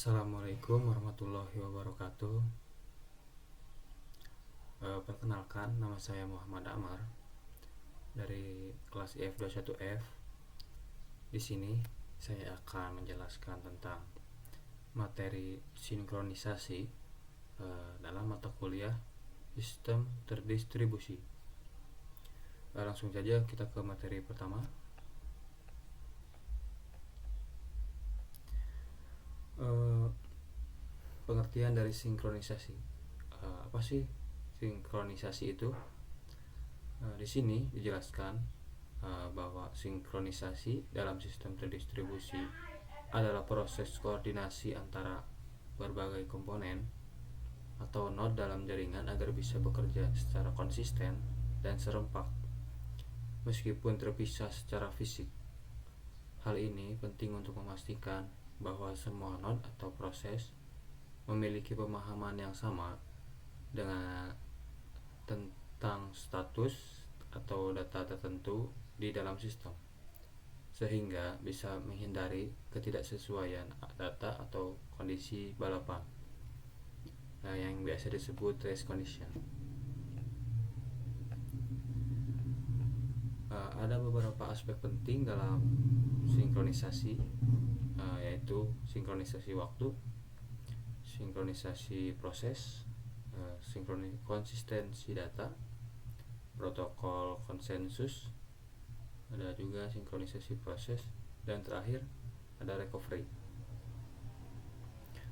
Assalamualaikum warahmatullahi wabarakatuh. Perkenalkan, nama saya Muhammad Amar dari kelas IF21F. Di sini saya akan menjelaskan tentang materi sinkronisasi dalam mata kuliah sistem terdistribusi. Langsung saja kita ke materi pertama. Pengertian dari sinkronisasi. Apa sih sinkronisasi itu? Di sini dijelaskan bahwa sinkronisasi dalam sistem terdistribusi adalah proses koordinasi antara berbagai komponen atau node dalam jaringan agar bisa bekerja secara konsisten dan serempak meskipun terpisah secara fisik. Hal ini penting untuk memastikan bahwa semua node atau proses memiliki pemahaman yang sama dengan tentang status atau data tertentu di dalam sistem, sehingga bisa menghindari ketidaksesuaian data atau kondisi balapan yang biasa disebut race condition. Ada beberapa aspek penting dalam sinkronisasi, yaitu sinkronisasi waktu, sinkronisasi proses, konsistensi data, protokol konsensus, ada juga sinkronisasi proses, dan terakhir ada recovery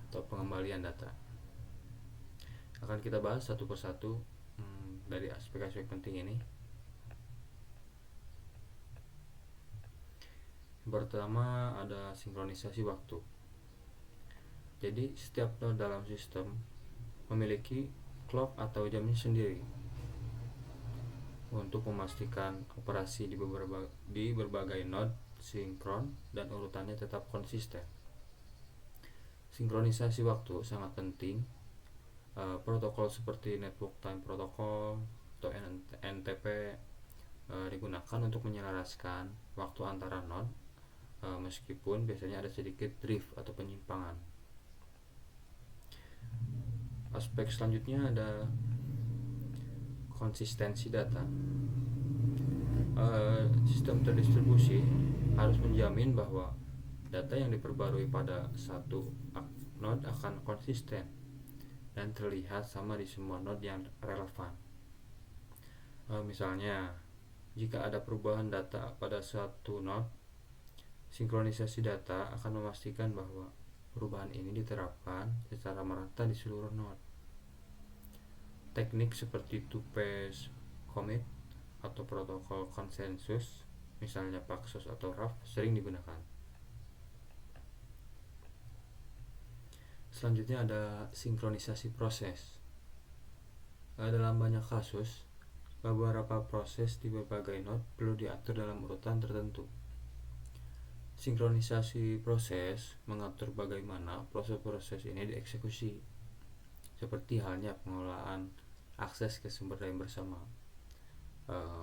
atau pengembalian data. Akan kita bahas satu persatu dari aspek-aspek penting ini. Pertama ada sinkronisasi waktu. Jadi setiap node dalam sistem memiliki clock atau jamnya sendiri untuk memastikan operasi di berbagai node sinkron dan urutannya tetap konsisten. Sinkronisasi waktu sangat penting. Protokol seperti Network Time Protocol atau NTP digunakan untuk menyelaraskan waktu antara node, meskipun biasanya ada sedikit drift atau penyimpangan. Aspek selanjutnya ada konsistensi data. Sistem terdistribusi harus menjamin bahwa data yang diperbarui pada satu node akan konsisten dan terlihat sama di semua node yang relevan. Misalnya, jika ada perubahan data pada suatu node, sinkronisasi data akan memastikan bahwa perubahan ini diterapkan secara merata di seluruh node. Teknik seperti two-phase commit atau protokol konsensus, misalnya Paxos atau RAF, sering digunakan. Selanjutnya ada sinkronisasi proses. Dalam banyak kasus, beberapa proses di berbagai node perlu diatur dalam urutan tertentu. Sinkronisasi proses mengatur bagaimana proses-proses ini dieksekusi, seperti halnya pengelolaan akses ke sumber daya bersama.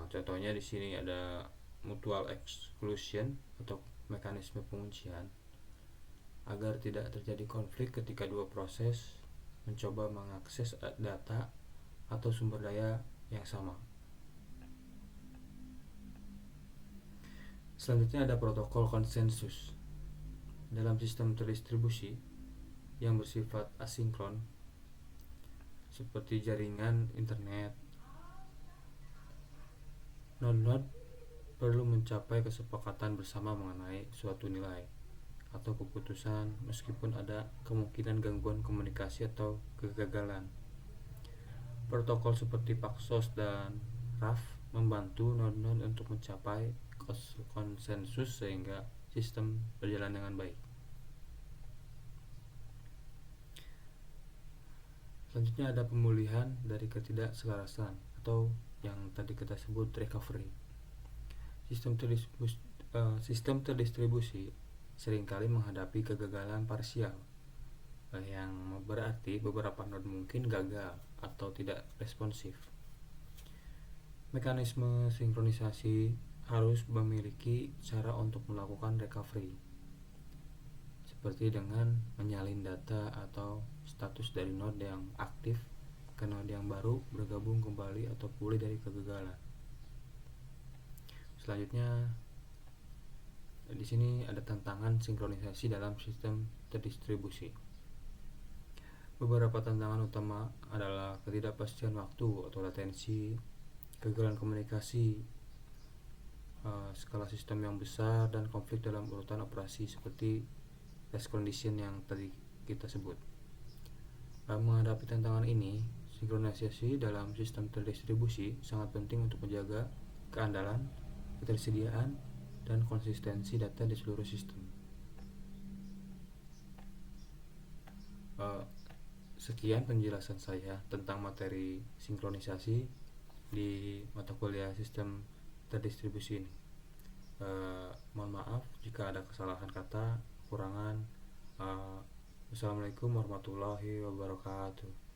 Contohnya di sini ada mutual exclusion atau mekanisme penguncian agar tidak terjadi konflik ketika dua proses mencoba mengakses data atau sumber daya yang sama. Selanjutnya ada protokol konsensus. Dalam sistem terdistribusi yang bersifat asinkron seperti jaringan internet, node-node perlu mencapai kesepakatan bersama mengenai suatu nilai atau keputusan meskipun ada kemungkinan gangguan komunikasi atau kegagalan. Protokol seperti Paxos dan RAF membantu node-node untuk mencapai konsensus sehingga sistem berjalan dengan baik. Selanjutnya ada pemulihan dari ketidakselarasan atau yang tadi kita sebut recovery. Sistem terdistribusi seringkali menghadapi kegagalan parsial, yang berarti beberapa node mungkin gagal atau tidak responsif. Mekanisme sinkronisasi harus memiliki cara untuk melakukan recovery, seperti dengan menyalin data atau status dari node yang aktif ke node yang baru bergabung kembali atau pulih dari kegagalan. Selanjutnya di sini ada tantangan sinkronisasi dalam sistem terdistribusi. Beberapa tantangan utama adalah ketidakpastian waktu atau latensi, kegagalan komunikasi, skala sistem yang besar, dan konflik dalam urutan operasi seperti race condition yang tadi kita sebut. Menghadapi tantangan ini, sinkronisasi dalam sistem terdistribusi sangat penting untuk menjaga keandalan, ketersediaan, dan konsistensi data di seluruh sistem. Sekian penjelasan saya tentang materi sinkronisasi di mata kuliah sistem terdistribusi ini. Mohon maaf jika ada kesalahan kata, kekurangan. Wassalamualaikum warahmatullahi wabarakatuh.